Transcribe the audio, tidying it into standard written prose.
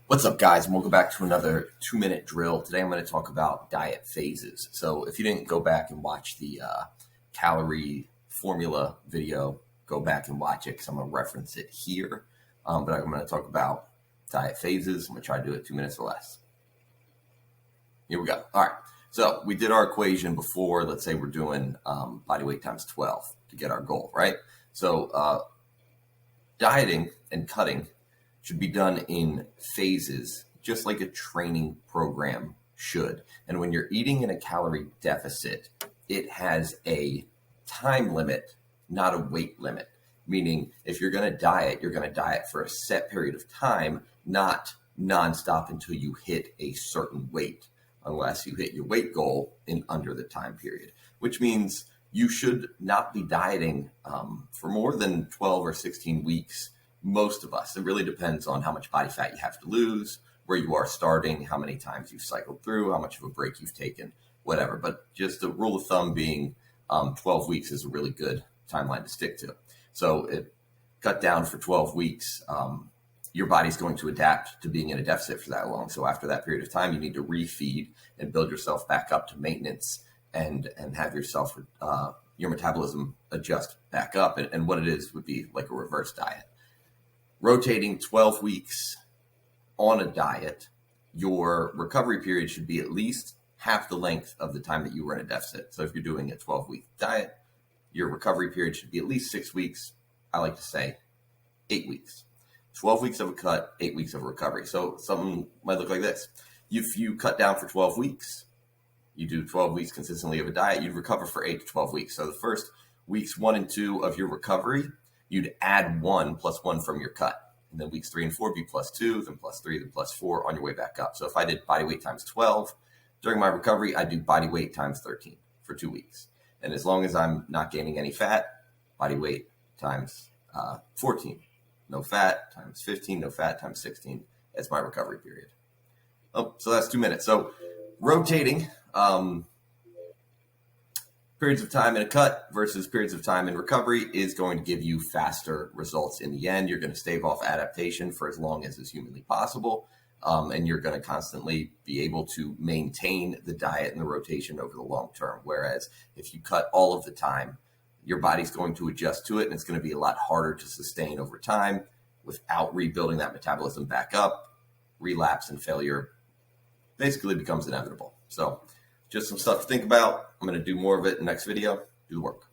What's up, guys? And welcome back to another 2-minute drill. Today I'm going to talk about diet phases. So if you didn't go back and watch the calorie formula video, go back and watch it because I'm going to reference it here. But I'm going to talk about diet phases. I'm going to try to do it 2 minutes or less. Here we go. All right. So we did our equation before. Let's say we're doing body weight times 12 to get our goal, right? So dieting and cutting should be done in phases, just like a training program should. And when you're eating in a calorie deficit, it has a time limit, not a weight limit. Meaning if you're going to diet for a set period of time, not nonstop until you hit a certain weight, unless you hit your weight goal in under the time period, which means you should not be dieting for more than 12 or 16 weeks. Most of us. It really depends on how much body fat you have to lose, where you are starting, how many times you've cycled through, how much of a break you've taken, whatever. But just the rule of thumb being 12 weeks is a really good timeline to stick to. So it cut down for 12 weeks. Your body's going to adapt to being in a deficit for that long. So after that period of time, you need to refeed and build yourself back up to maintenance and have yourself, your metabolism adjust back up. And what it is would be like a reverse diet. Rotating 12 weeks on a diet, your recovery period should be at least half the length of the time that you were in a deficit. So if you're doing a 12-week diet, your recovery period should be at least 6 weeks. I like to say 8 weeks. 12 weeks of a cut, 8 weeks of recovery. So something might look like this. If you cut down for 12 weeks, you do 12 weeks consistently of a diet, you'd recover for 8 to 12 weeks. So the first weeks 1 and 2 of your recovery, you'd add 1 plus 1 from your cut. And then weeks 3 and 4 be plus 2, then plus 3, then plus 4 on your way back up. So if I did body weight times 12, during my recovery, I do body weight times 13 for 2 weeks. And as long as I'm not gaining any fat, body weight times 14. No fat times 15, no fat times 16. That's my recovery period. Oh, so that's 2 minutes. So rotating periods of time in a cut versus periods of time in recovery is going to give you faster results in the end. You're going to stave off adaptation for as long as is humanly possible. And you're going to constantly be able to maintain the diet and the rotation over the long term. Whereas if you cut all of the time, your body's going to adjust to it, and it's going to be a lot harder to sustain over time without rebuilding that metabolism back up. Relapse and failure basically becomes inevitable. So just some stuff to think about. I'm going to do more of it in the next video. Do the work.